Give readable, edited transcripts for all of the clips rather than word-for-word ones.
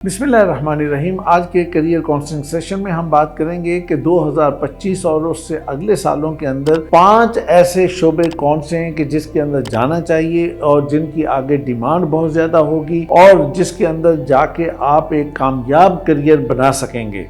बिस्मिल्लाहिर्रहमानिर्रहीम। आज के करियर काउंसलिंग सेशन में हम बात करेंगे कि 2025 और उससे अगले सालों के अंदर 5 ऐसे शोबे कौन से हैं कि जिसके अंदर जाना चाहिए और जिनकी आगे डिमांड बहुत ज़्यादा होगी और जिसके अंदर जाके आप एक कामयाब करियर बना सकेंगे।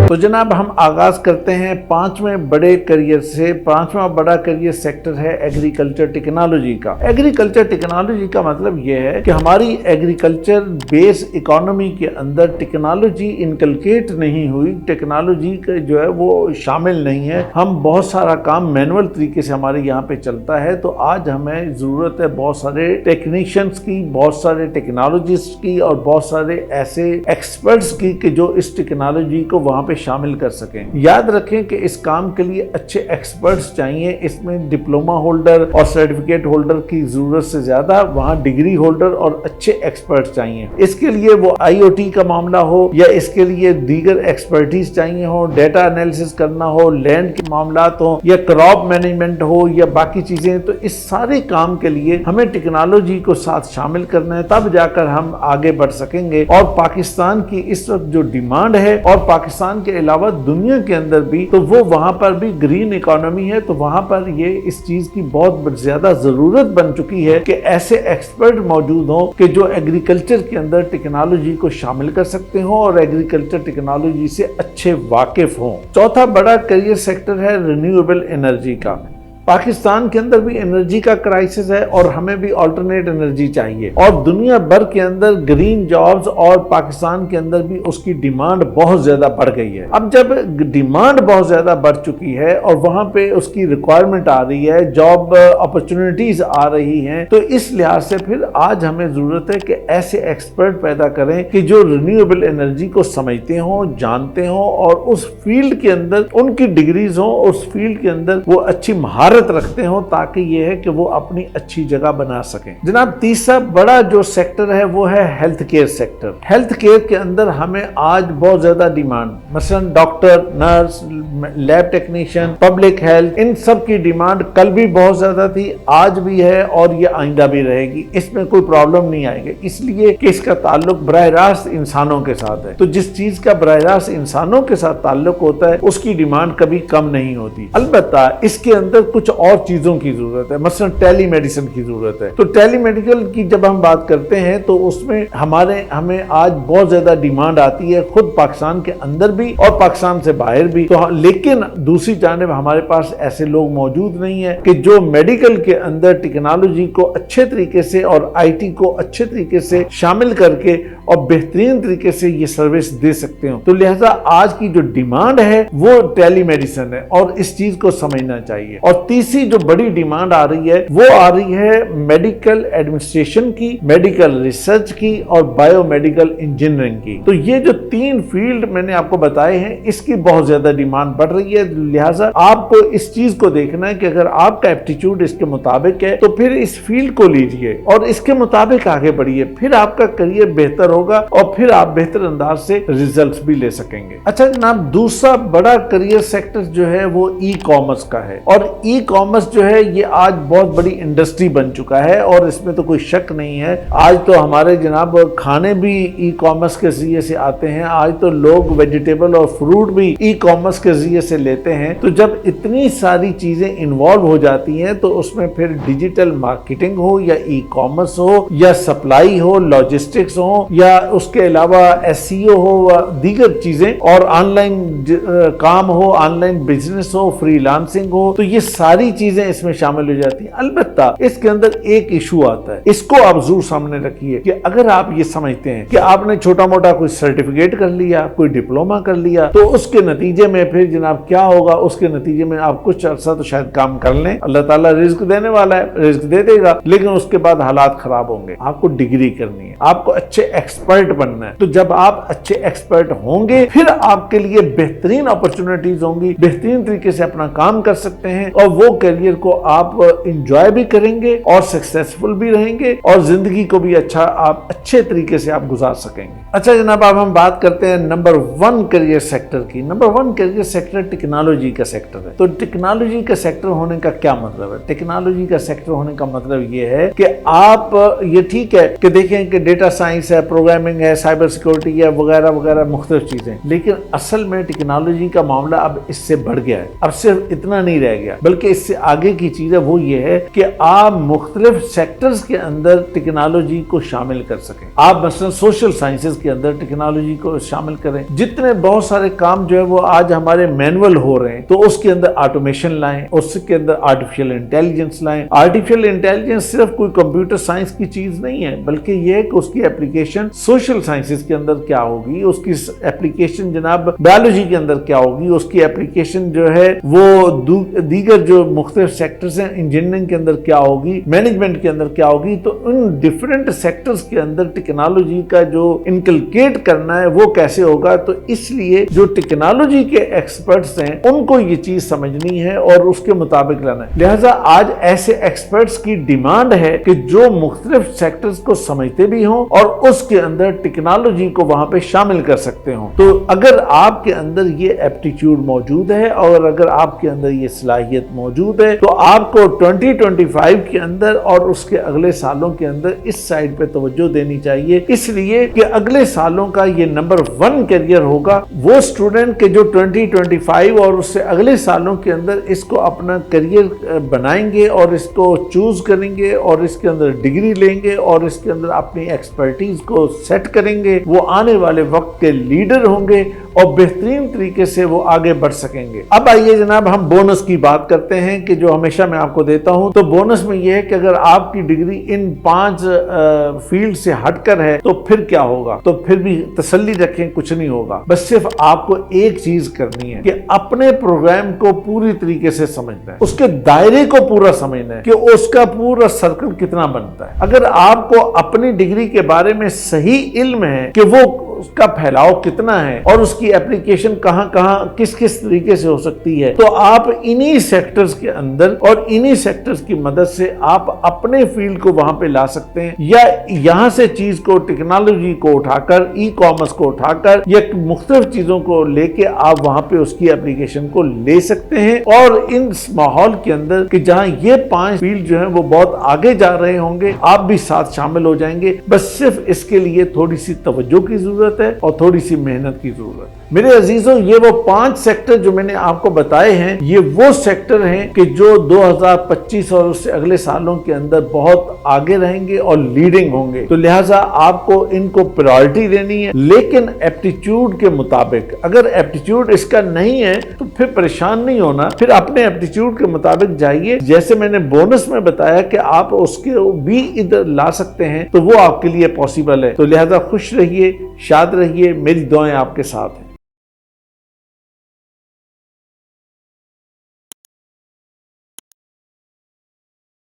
तो जनाब हम आगाज करते हैं 5वें बड़े करियर से। 5वां बड़ा करियर सेक्टर है एग्रीकल्चर टेक्नोलॉजी का। एग्रीकल्चर टेक्नोलॉजी का मतलब यह है कि हमारी एग्रीकल्चर बेस इकोनॉमी के अंदर टेक्नोलॉजी इनकलकेट नहीं हुई, टेक्नोलॉजी का जो है वो शामिल नहीं है। हम बहुत सारा काम मैनुअल तरीके से हमारे यहाँ पे चलता है। तो आज हमें ज़रूरत है बहुत सारे टेक्नीशियंस की, बहुत सारे टेक्नोलॉजिस्ट की और बहुत सारे ऐसे एक्सपर्ट्स की कि जो इस टेक्नोलॉजी को वहाँ पे शामिल कर सकें। याद रखें कि इस काम के लिए अच्छे एक्सपर्ट्स चाहिए। इसमें डिप्लोमा होल्डर और सर्टिफिकेट होल्डर की जरूरत से ज्यादा वहां डिग्री होल्डर और अच्छे एक्सपर्ट्स चाहिए। इसके लिए वो आईओटी का मामला हो या इसके लिए दीगर एक्सपर्टीज चाहिए हो, डाटा एनालिसिस करना हो, लैंड के मामलात हो या क्रॉप मैनेजमेंट हो या बाकी चीजें, तो इस सारे काम के लिए हमें टेक्नोलॉजी को साथ शामिल करना है, तब जाकर हम आगे बढ़ सकेंगे। और पाकिस्तान की इस वक्त जो डिमांड है और पाकिस्तान के अलावा दुनिया के अंदर भी, तो वो वहां पर भी ग्रीन इकोनॉमी है, तो वहां पर ये इस चीज की बहुत ज्यादा जरूरत बन चुकी है कि ऐसे एक्सपर्ट मौजूद हों कि जो एग्रीकल्चर के अंदर टेक्नोलॉजी को शामिल कर सकते हो और एग्रीकल्चर टेक्नोलॉजी से अच्छे वाकिफ हों। चौथा बड़ा करियर सेक्टर है रिन्यूएबल एनर्जी का। पाकिस्तान के अंदर भी एनर्जी का क्राइसिस है और हमें भी अल्टरनेट एनर्जी चाहिए और दुनिया भर के अंदर ग्रीन जॉब्स और पाकिस्तान के अंदर भी उसकी डिमांड बहुत ज्यादा बढ़ गई है। अब जब डिमांड बहुत ज्यादा बढ़ चुकी है और वहां पे उसकी रिक्वायरमेंट आ रही है, जॉब अपॉर्चुनिटीज आ रही हैं, तो इस लिहाज से फिर आज हमें जरूरत है कि ऐसे एक्सपर्ट पैदा करें कि जो रिन्यूएबल एनर्जी को समझते हो, जानते हो और उस फील्ड के अंदर उनकी डिग्रीज हो, उस फील्ड के अंदर वो अच्छी महारत रखते हो, ताकि ये है कि वो अपनी अच्छी जगह बना सकें। जनाब तीसरा बड़ा जो सेक्टर है वो है health care sector. Health care के अंदर हमें आज बहुत ज्यादा डिमांड, मसलन doctor, nurse, lab technician, public health, इन सब की डिमांड कल भी बहुत ज्यादा थी, आज भी है और ये आइंदा भी रहेगी। इसमें कोई प्रॉब्लम नहीं आएगी, इसलिए कि इसका ताल्लुक बराह रास्त इंसानों के साथ है। तो जिस चीज का बराह रास्त इंसानों के साथ ताल्लुक होता है उसकी डिमांड कभी कम नहीं होती। अलबत्ता इसके अंदर कुछ और चीजों की जरूरत है, मसलन टेली मेडिसिन की जरूरत है। तो टेली मेडिकल की जब हम बात करते हैं तो उसमें हमें आज बहुत ज्यादा डिमांड आती है, खुद पाकिस्तान के अंदर भी और पाकिस्तान से बाहर भी। तो लेकिन दूसरी जानिब हमारे पास ऐसे लोग मौजूद नहीं है कि जो मेडिकल के अंदर टेक्नोलॉजी को अच्छे तरीके से और आईटी को अच्छे तरीके से शामिल करके और बेहतरीन तरीके से ये सर्विस दे सकते हो। तो लिहाजा आज की जो डिमांड है वो टेली मेडिसिन है और इस चीज को समझना चाहिए। और तीसरी जो बड़ी डिमांड आ रही है वो आ रही है मेडिकल एडमिनिस्ट्रेशन की, मेडिकल रिसर्च की और बायोमेडिकल इंजीनियरिंग की। तो ये जो 3 फील्ड मैंने आपको बताए हैं इसकी बहुत ज्यादा डिमांड बढ़ रही है। लिहाजा आपको इस चीज को देखना है कि अगर आपका एप्टीट्यूड इसके मुताबिक है तो फिर इस फील्ड को लीजिए और इसके मुताबिक आगे बढ़िए, फिर आपका करियर बेहतर होगा और फिर आप बेहतर अंदाज से रिजल्ट्स भी ले सकेंगे। अच्छा जनाब दूसरा बड़ा करियर सेक्टर जो है वो ई कॉमर्स का है और ई कॉमर्स जो है ये आज बहुत बड़ी इंडस्ट्री बन चुका है और इसमें तो कोई शक नहीं है। आज तो हमारे जनाब खाने भी ई कॉमर्स के जरिए से आते हैं, आज तो लोग वेजिटेबल और फ्रूट भी ई कॉमर्स के जरिए से लेते हैं। तो जब इतनी सारी चीजें इन्वॉल्व हो जाती हैं तो उसमें फिर डिजिटल मार्केटिंग हो या ई कॉमर्स हो या सप्लाई हो, लॉजिस्टिक्स हो या उसके अलावा एसईओ हो, दीगर चीजें और ऑनलाइन काम हो, ऑनलाइन बिजनेस हो, फ्रीलांसिंग हो, तो ये सारी चीजें इसमें शामिल हो जाती हैं। अलबत्ता इसके अंदर एक इशू आता है, इसको आप जरूर सामने रखिए कि अगर आप ये समझते हैं कि आपने छोटा मोटा कोई सर्टिफिकेट कर लिया, कोई डिप्लोमा कर लिया, तो उसके नतीजे में फिर जनाब क्या होगा, उसके नतीजे में आप कुछ अरसा तो शायद काम कर लें, अल्लाह ताला रिज्क देने वाला है, रिज्क दे देगा, लेकिन उसके बाद हालात खराब होंगे। आपको डिग्री करनी है, आपको अच्छे एक्सपर्ट बनना है। तो जब आप अच्छे एक्सपर्ट होंगे फिर आपके लिए बेहतरीन अपॉर्चुनिटीज होंगी, बेहतरीन तरीके से अपना काम कर सकते हैं और वो करियर को आप इंजॉय भी करेंगे और सक्सेसफुल भी रहेंगे और जिंदगी को भी अच्छा आप अच्छे तरीके से आप गुजार सकेंगे। अच्छा जनाब, अब हम बात करते हैं नंबर 1 करियर सेक्टर की। नंबर 1 करियर सेक्टर टेक्नोलॉजी का सेक्टर है। तो टेक्नोलॉजी का सेक्टर होने का क्या मतलब है? टेक्नोलॉजी का सेक्टर होने का मतलब ये है कि आप, ये ठीक है कि देखें कि डेटा साइंस है, प्रोग्रामिंग है, साइबर सिक्योरिटी है, वगैरह वगैरह मुख्तलिफ चीजें, लेकिन असल में टेक्नोलॉजी का मामला अब इससे बढ़ गया है। अब सिर्फ इतना नहीं रह गया, बल्कि इससे आगे की चीज है वो ये है कि आप मुख्तलिफ सेक्टर्स के अंदर टेक्नोलॉजी को शामिल कर सकें। आप मसलन सोशल साइंसेज के अंदर टेक्नोलॉजी को शामिल करें। जितने बहुत सारे काम जो है वो आज हमारे मैनुअल हो रहे हैं, तो उसके अंदर ऑटोमेशन लाएं, उसके अंदर आर्टिफिशियल इंटेलिजेंस लाएं। आर्टिफिशियल इंटेलिजेंस सिर्फ कोई कंप्यूटर साइंस की चीज नहीं है, बल्कि ये है कि उसकी एप्लीकेशन सोशल साइंसेज के अंदर क्या होगी, उसकी एप्लीकेशन जनाब बायोलॉजी के अंदर क्या होगी, उसकी एप्लीकेशन जो है वो दीगर जो मुख्तलिफ सेक्टर्स हैं, इंजीनियरिंग के अंदर क्या होगी, मैनेजमेंट के अंदर क्या होगी। तो उन डिफरेंट सेक्टर्स के अंदर टेक्नोलॉजी का जो इनकलकेट करना है वो कैसे होगा। तो इसलिए जो टेक्नोलॉजी के एक्सपर्ट्स हैं उनको ये चीज समझनी है और उसके मुताबिक लाना है। लिहाजा आज ऐसे एक्सपर्ट्स की डिमांड है कि जो मुख्तलिफ सेक्टर्स को समझते भी हों और उसके अंदर टेक्नोलॉजी को वहां पे शामिल कर सकते हों। तो अगर आपके अंदर ये एप्टीट्यूड मौजूद है और अगर आपके अंदर ये सलाहियत मौजूद है, तो आपको 2025 के अंदर और उसके अगले सालों के अंदर इस साइड पे तवज्जो देनी चाहिए, इसलिए कि अगले सालों का ये नंबर 1 करियर होगा। वो स्टूडेंट के जो 2025 और उससे अगले सालों के अंदर इसको अपना करियर बनाएंगे और इसको चूज करेंगे और इसके अंदर डिग्री लेंगे और इसके अंदर अपनी एक्सपर्टीज को सेट करेंगे, वो आने वाले वक्त के लीडर होंगे और बेहतरीन तरीके से वो आगे बढ़ सकेंगे। अब आइए जनाब हम बोनस की बात करते हैं कि जो हमेशा मैं आपको देता हूं। तो बोनस में यह है कि अगर आपकी डिग्री इन 5 फील्ड से हटकर है तो फिर क्या होगा। तो फिर भी तसल्ली रखें, कुछ नहीं होगा। बस सिर्फ आपको एक चीज करनी है कि अपने प्रोग्राम को पूरी तरीके से समझना है, उसके दायरे को पूरा समझना है कि उसका पूरा सर्कल कितना बनता है। अगर आपको अपनी डिग्री के बारे में सही इल्म है कि वो उसका फैलाव कितना है और उसकी एप्लीकेशन कहां कहां किस किस तरीके से हो सकती है, तो आप इन्हीं सेक्टर्स के अंदर और इन्हीं सेक्टर्स की मदद से आप अपने फील्ड को वहां पे ला सकते हैं, या यहां से चीज को, टेक्नोलॉजी को उठाकर, ई कॉमर्स को उठाकर या मुख्तलिफ चीजों को लेके आप वहां पे उसकी एप्लीकेशन को ले सकते हैं। और इन माहौल के अंदर कि जहां ये 5 फील्ड जो है वो बहुत आगे जा रहे होंगे, आप भी साथ शामिल हो जाएंगे। बस सिर्फ इसके लिए थोड़ी सी तवज्जो की जरूरत है और थोड़ी सी मेहनत की जरूरत है। मेरे अजीजों, ये वो 5 सेक्टर जो मैंने आपको बताए हैं, ये वो सेक्टर हैं कि जो 2025 और उससे अगले सालों के अंदर बहुत आगे रहेंगे और लीडिंग होंगे। तो लिहाजा आपको इनको प्रायोरिटी देनी है, लेकिन एप्टीट्यूड के मुताबिक। अगर एप्टीट्यूड इसका नहीं है तो फिर परेशान नहीं होना, फिर अपने एप्टीट्यूड के मुताबिक जाइए। जैसे मैंने बोनस में बताया कि आप उसके भी इधर ला सकते हैं, तो वो आपके लिए पॉसिबल है। तो लिहाजा खुश रहिए, शाद रहिए, मेरी दुआएं आपके साथ हैं।